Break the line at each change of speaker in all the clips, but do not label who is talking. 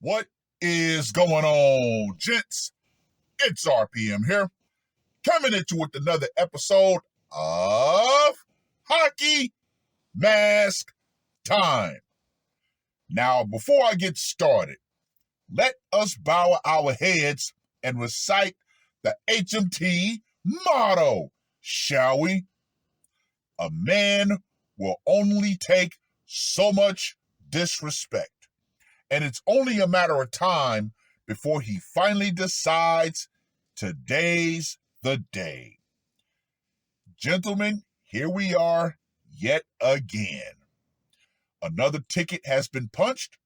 What is going on, gents? It's R.P.M. here, coming into with another episode of Hockey Mask Time. Now, before I get started, let us bow our heads and recite the HMT motto, shall we? A man will only take so much disrespect. And it's only a matter of time before he finally decides today's the day. Gentlemen, here we are yet again. Another ticket has been punched.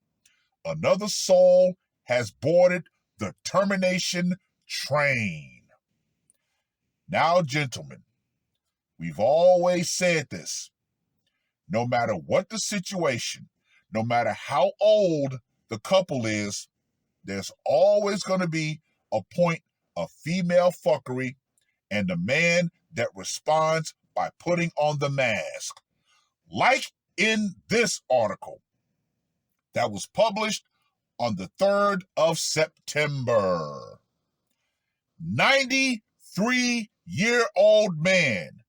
Another soul has boarded the termination train. Now, gentlemen, we've always said this. No matter what the situation, no matter how old the couple is, there's always going to be a point of female fuckery and a man that responds by putting on the mask. Like in this article that was published on the 3rd of September. 93-year-old man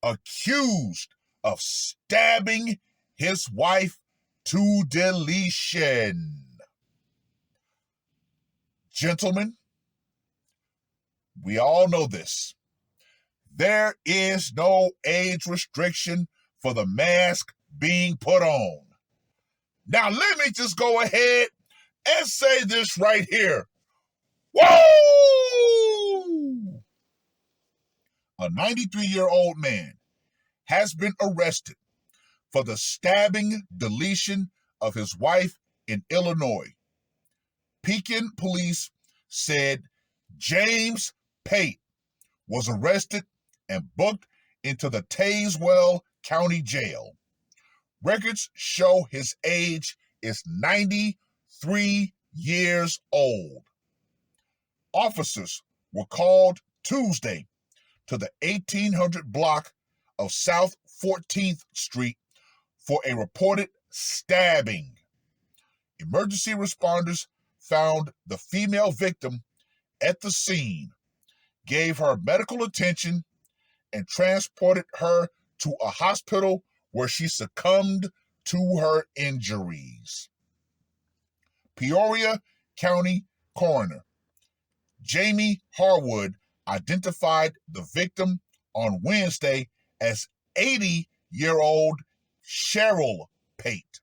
accused of stabbing his wife to deletion. Gentlemen, we all know this. There is no age restriction for the mask being put on. Now, let me just go ahead and say this right here. Woo! A 93-year-old man has been arrested for the stabbing deletion of his wife in Illinois. Pekin police said James Pate was arrested and booked into the Tazewell County Jail. Records show his age is 93 years old. Officers were called Tuesday to the 1800 block of South 14th Street for a reported stabbing. Emergency responders found the female victim at the scene, gave her medical attention, and transported her to a hospital where she succumbed to her injuries. Peoria County Coroner Jamie Harwood identified the victim on Wednesday as 80-year-old Cheryl Pate.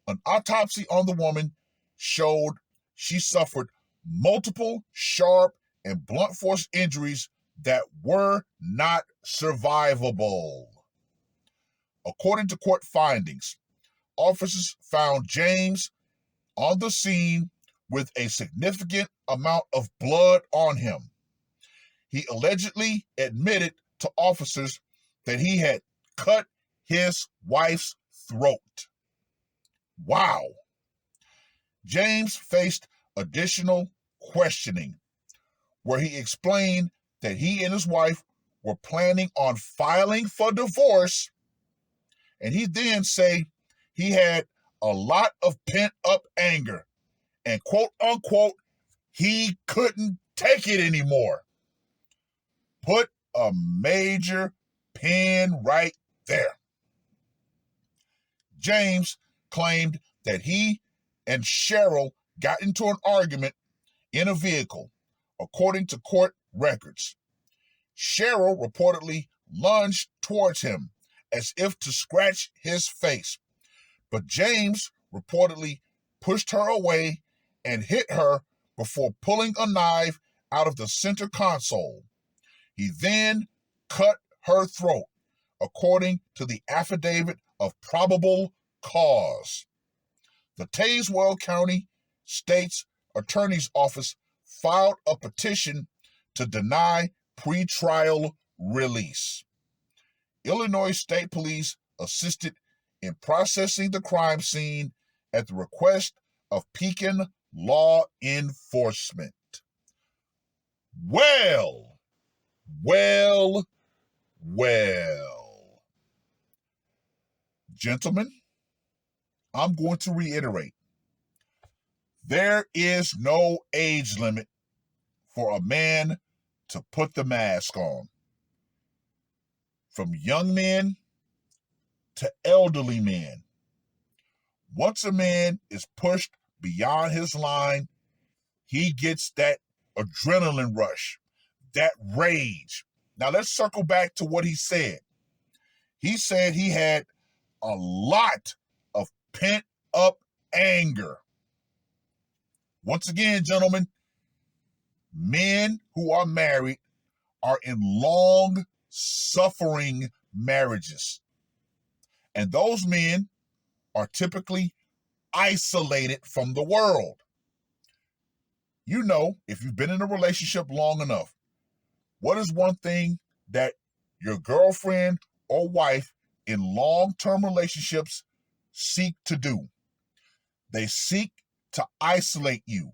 An autopsy on the woman showed she suffered multiple sharp and blunt force injuries that were not survivable. According to court findings, officers found James on the scene with a significant amount of blood on him. He allegedly admitted to officers that he had cut his wife's throat. Wow. James faced additional questioning, where he explained that he and his wife were planning on filing for divorce, and he then said he had a lot of pent-up anger, and quote-unquote, he couldn't take it anymore. Put a major pin right there. James claimed that he and Cheryl got into an argument in a vehicle, according to court records. Cheryl reportedly lunged towards him as if to scratch his face, but James reportedly pushed her away and hit her before pulling a knife out of the center console. He then cut her throat, according to the affidavit of probable cause. The Tazewell County State's Attorney's Office filed a petition to deny pretrial release. Illinois State Police assisted in processing the crime scene at the request of Pekin law enforcement. Well. Gentlemen, I'm going to reiterate. There is no age limit for a man to put the mask on. From young men to elderly men. Once a man is pushed beyond his line, he gets that adrenaline rush, that rage. Now let's circle back to what he said. He said he had a lot of pent up anger. Once again, gentlemen, men who are married are in long suffering marriages. And those men are typically isolated from the world. You know, if you've been in a relationship long enough, what is one thing that your girlfriend or wife in long-term relationships seek to do? They seek to isolate you,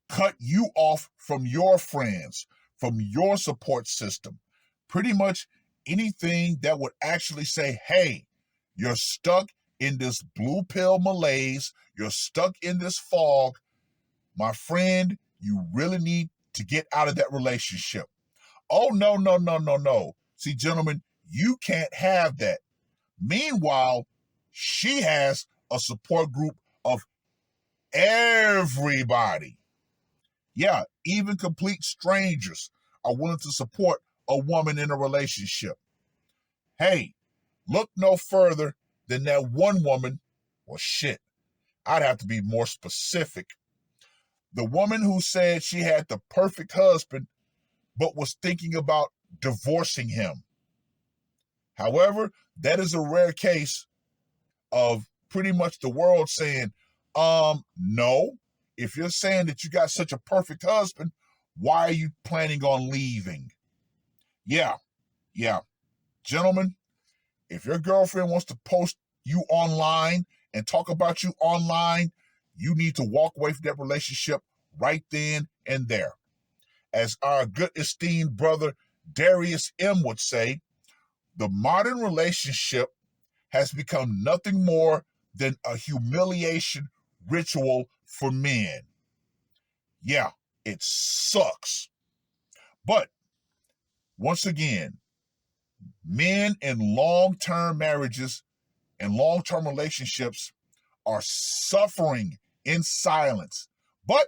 cut you off from your friends, from your support system. Pretty much anything that would actually say, hey, you're stuck in this blue pill malaise, you're stuck in this fog. My friend, you really need to get out of that relationship. Oh, no, no, no, no, no. See, gentlemen, you can't have that. Meanwhile, she has a support group of everybody. Yeah, even complete strangers are willing to support a woman in a relationship. Hey, look no further than that one woman. Well, shit, I'd have to be more specific. The woman who said she had the perfect husband but was thinking about divorcing him. However, that is a rare case of pretty much the world saying, no, if you're saying that you got such a perfect husband, why are you planning on leaving? Yeah. Gentlemen, if your girlfriend wants to post you online and talk about you online, you need to walk away from that relationship right then and there. As our good esteemed brother Darius M. would say, the modern relationship has become nothing more than a humiliation ritual for men. Yeah, it sucks. But once again, men in long-term marriages and long-term relationships are suffering in silence. But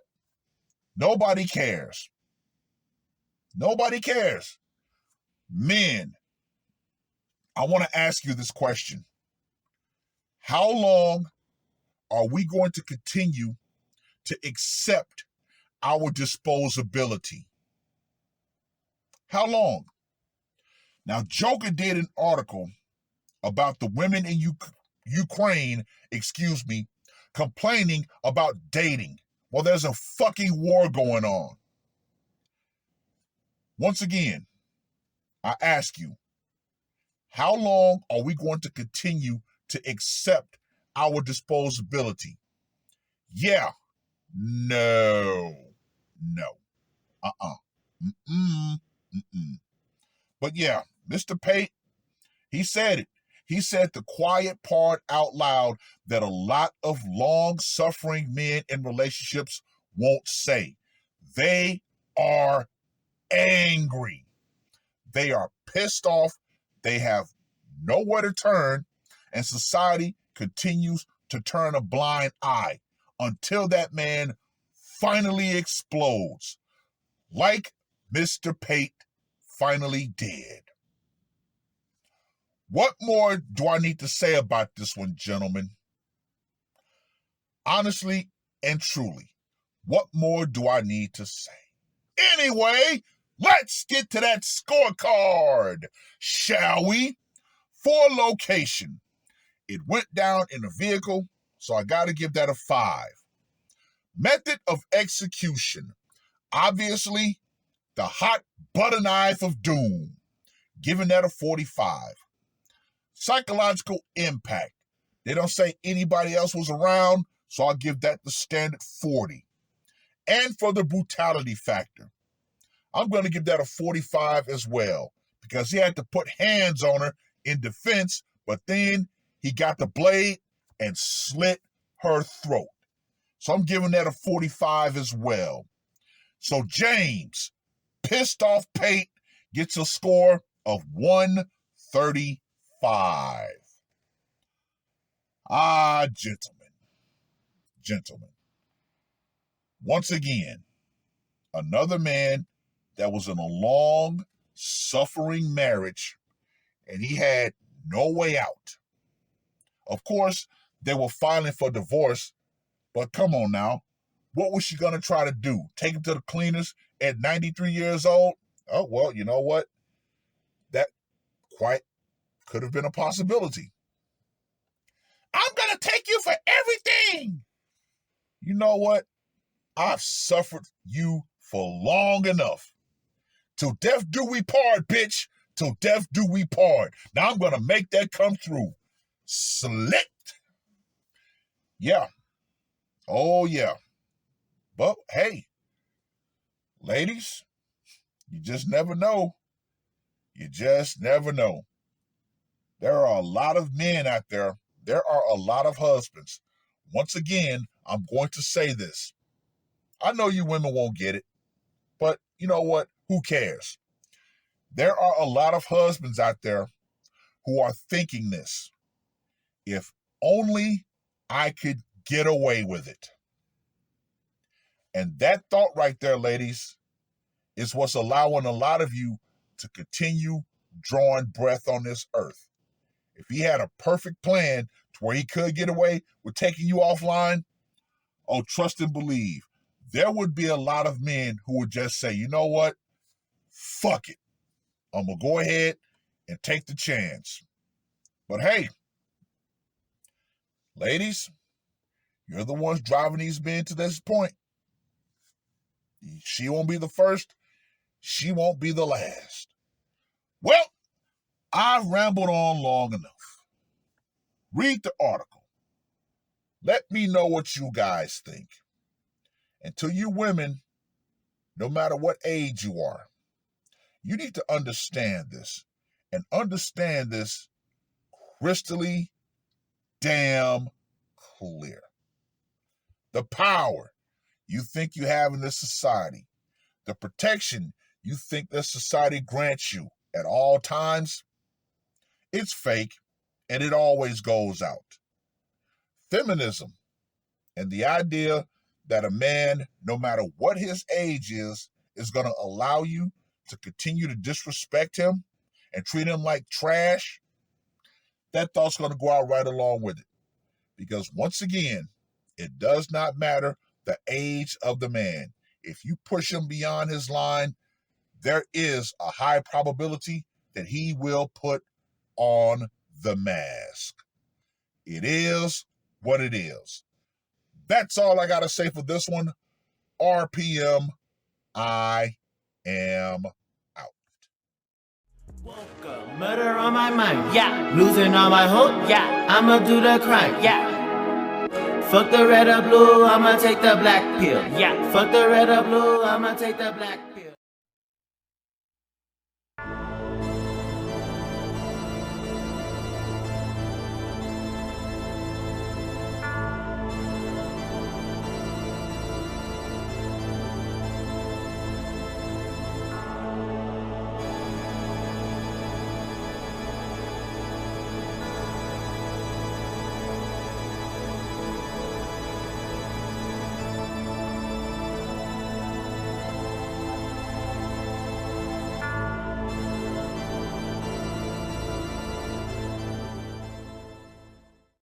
nobody cares. Nobody cares. Men, I want to ask you this question. How long are we going to continue to accept our disposability? How long? Now, Joker did an article about the women in Ukraine, complaining about dating. Well, there's a fucking war going on. Once again, I ask you, how long are we going to continue to accept our disposability? Yeah. No. But yeah, Mr. Pate, he said it. He said the quiet part out loud that a lot of long-suffering men in relationships won't say. They are angry. They are pissed off. They have nowhere to turn, and society continues to turn a blind eye until that man finally explodes, like Mr. Pate finally did. What more do I need to say about this one, gentlemen? Honestly and truly, what more do I need to say? Anyway, let's get to that scorecard, shall we? For location, it went down in a vehicle, so I got to give that a 5. Method of execution, obviously, the hot butter knife of doom, giving that a 45. Psychological impact, they don't say anybody else was around, so I'll give that the standard 40. And for the brutality factor, I'm going to give that a 45 as well, because he had to put hands on her in defense, but then he got the blade and slit her throat. So I'm giving that a 45 as well. So James, Pissed Off Pate, gets a score of 135. Gentlemen. Once again, another man that was in a long, suffering marriage, and he had no way out. Of course, they were filing for divorce, but come on now. What was she going to try to do? Take him to the cleaners at 93 years old? Oh, well, you know what? That quite could have been a possibility. I'm going to take you for everything. You know what? I've suffered you for long enough. Till death do we part, bitch. Till death do we part. Now I'm going to make that come through. Slick. Yeah. Oh, yeah. But, hey, ladies, you just never know. You just never know. There are a lot of men out there. There are a lot of husbands. Once again, I'm going to say this. I know you women won't get it, but you know what? Who cares? There are a lot of husbands out there who are thinking this. If only I could get away with it. And that thought right there, ladies, is what's allowing a lot of you to continue drawing breath on this earth. If he had a perfect plan to where he could get away with taking you offline, oh, trust and believe, there would be a lot of men who would just say, you know what? Fuck it. I'm going to go ahead and take the chance. But hey, ladies, you're the ones driving these men to this point. She won't be the first. She won't be the last. Well, I've rambled on long enough. Read the article. Let me know what you guys think. And to you women, no matter what age you are, you need to understand this. And understand this crystally damn clear. The power you think you have in this society, the protection you think this society grants you at all times, it's fake and it always goes out. Feminism and the idea that a man, no matter what his age is going to allow you to continue to disrespect him and treat him like trash, that thought's going to go out right along with it. Because once again, it does not matter the age of the man. If you push him beyond his line, there is a high probability that he will put on the mask. It is what it is. That's all I got to say for this one. R.P.M. I am out.
Woke up, murder on my mind, yeah. Losing all my hope, yeah. I'ma do the crime, yeah. Fuck the red or blue, I'ma take the black pill, yeah. Fuck the red or blue, I'ma take the black pill.